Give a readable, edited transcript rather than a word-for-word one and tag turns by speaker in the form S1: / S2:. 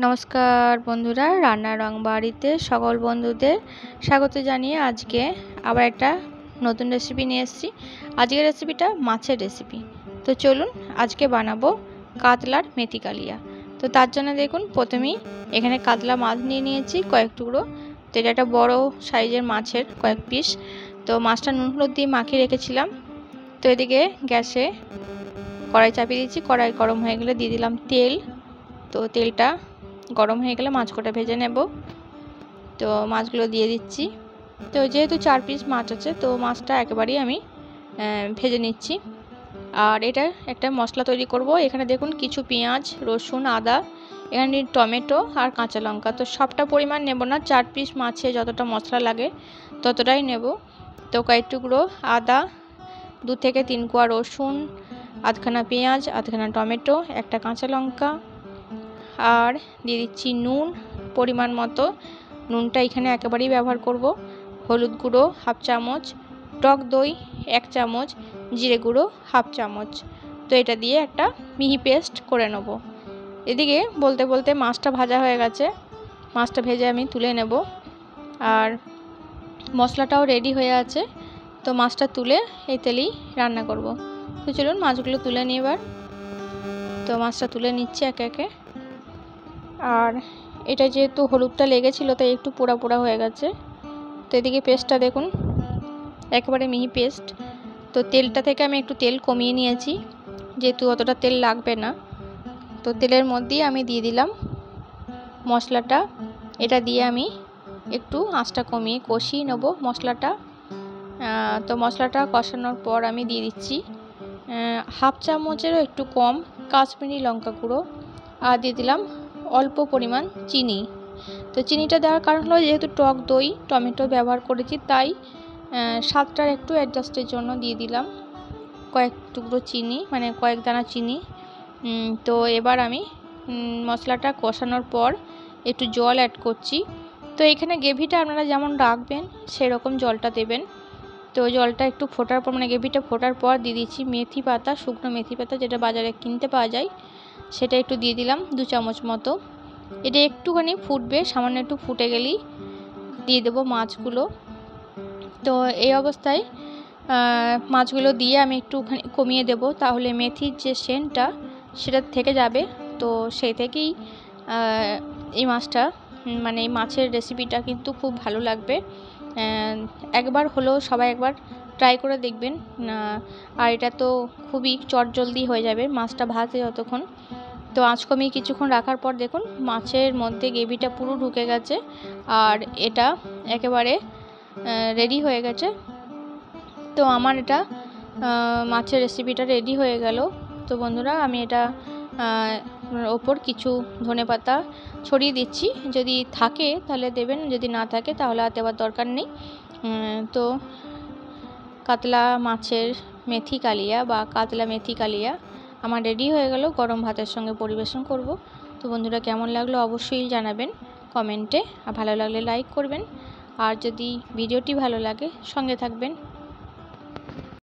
S1: নমস্কার বন্ধুরা, রান্নার রং বাড়িতে সকল বন্ধুদের স্বাগত জানিয়ে আজকে আবার একটা নতুন রেসিপি নিয়ে এসেছি। আজকের রেসিপিটা মাছের রেসিপি। তো চলুন আজকে বানাবো কাতলার মেথি কালিয়া। তো তার জন্য দেখুন, প্রথমেই এখানে কাতলা মাছ নিয়ে নিয়েছি কয়েক টুকরো। তো এটা একটা বড় সাইজের মাছের কয়েক পিস। তো মাছটা নুন হলুদ দিয়ে মাখিয়ে রেখেছিলাম। তো এদিকে গ্যাসে কড়াই চাপিয়ে দিয়েছি। কড়াই গরম হয়ে গেলে দিয়ে দিলাম তেল। তো তেলটা গরম হয়ে গেলে মাছ কটা ভেজে নেব। তো মাছগুলো দিয়ে দিচ্ছি। তো যেহেতু 4 পিস মাছ আছে, তো মাছটা একেবারেই আমি ভেজে নিচ্ছি। আর এটা একটা মশলা তৈরি করব। এখানে দেখুন কিছু পেঁয়াজ, রসুন, আদা, এখানে টমেটো আর কাঁচা লঙ্কা। তো সবটা পরিমাণ নেব না, 4 পিস মাছে যতটা মশলা লাগে ততটাই নেব। তো কয়েক টুকরো আদা, 2 থেকে 3 কোয়া রসুন, আধখানা পেঁয়াজ, আধখানা টমেটো, একটা কাঁচা লঙ্কা, আর দিয়ে দিচ্ছি নুন পরিমাণ মতো। নুনটা এখানে একেবারেই ব্যবহার করব। হলুদ গুঁড়ো 1/2 চামচ, টক দই 1 চামচ, জিরে গুঁড়ো 1/2 চামচ। তো এটা দিয়ে একটা মিহি পেস্ট করে নেব। এদিকে বলতে বলতে মাছটা ভাজা হয়ে গেছে। মাছটা ভেজে আমি তুলে নেব। আর মশলাটাও রেডি হয়ে আছে। তো মাছটা তুলে এই তেলেই রান্না করব। তো চলুন মাছগুলো তুলে নিই এবার। তো মাছটা তুলে নিচ্ছি একে একে। আর এটা যেহেতু হলুদটা লেগেছিল তাই একটু পোড়া পোড়া হয়ে গেছে। তো এদিকে পেস্টটা দেখুন, একেবারে মিহি পেস্ট। তো তেলটা থেকে আমি একটু তেল কমিয়ে নিয়েছি, যেহেতু অতটা তেল লাগবে না। তো তেলের মধ্যেই আমি দিয়ে দিলাম মশলাটা। এটা দিয়ে আমি একটু আঁচটা কমিয়ে কষিয়ে নেব মশলাটা। তো মশলাটা কষানোর পর আমি দিয়ে দিচ্ছি 1/2 চামচেরও একটু কম কাশ্মীরি লঙ্কা গুঁড়ো। আর দিয়ে দিলাম অল্প পরিমাণ চিনি। তো চিনিটা দেওয়ার কারণ হলো, যেহেতু টক দই টমেটো ব্যবহার করেছি, তাই স্বাদটার একটু অ্যাডজাস্টের জন্য দিয়ে দিলাম কয়েক টুকরো চিনি, মানে কয়েক দানা চিনি। তো এবার আমি মশলাটা কষানোর পর একটু জল অ্যাড করছি। তো এখানে গ্রেভিটা আপনারা যেমন রাখবেন সেরকম জলটা দেবেন। তো জলটা একটু ফোটার পর, মানে গ্রেভিটা ফোটার পর দিয়ে দিচ্ছি মেথি পাতা, শুকনো মেথি পাতা, যেটা বাজারে কিনতে পাওয়া যায়। সেটা একটু দিয়ে দিলাম 2 চামচ মতো। এটা একটুখানি ফুটবে, সামান্য একটু ফুটে গেলেই দিয়ে দেবো মাছগুলো। তো এই অবস্থায় মাছগুলো দিয়ে আমি একটুখানি কমিয়ে দেব, তাহলে মেথির যে সেন্টটা সেটা থেকে যাবে। তো সেই থেকেই এই মাছটা, মানে এই মাছের রেসিপিটা কিন্তু খুব ভালো লাগবে। একবার হলেও সবাই একবার ট্রাই করে দেখবেন। আর এটা তো খুবই চটজলদি হয়ে যাবে মাছটা ভাজতে যতক্ষণ। তো আঁচ কমিয়ে কিছুক্ষণ রাখার পর দেখুন মাছের মধ্যে গ্রেভিটা পুরো ঢুকে গেছে। আর এটা একেবারে রেডি হয়ে গেছে। তো আমার এটা মাছের রেসিপিটা রেডি হয়ে গেল। তো বন্ধুরা, আমি এটা ওপর কিছু ধনেপাতা ছড়িয়ে দিচ্ছি। যদি থাকে তাহলে দেবেন, যদি না থাকে তাহলে আর দেওয়ার দরকার নেই। তো কাতলা মাছের মেথি কালিয়া বা কাতলা মেথি কালিয়া আমার রেডি হয়ে গেল। গরম ভাতের সঙ্গে পরিবেশন করব। তো বন্ধুরা, কেমন লাগলো অবশ্যই জানাবেন কমেন্টে। আর ভালো লাগলে লাইক করবেন। আর যদি ভিডিওটি ভালো লাগে সঙ্গে থাকবেন।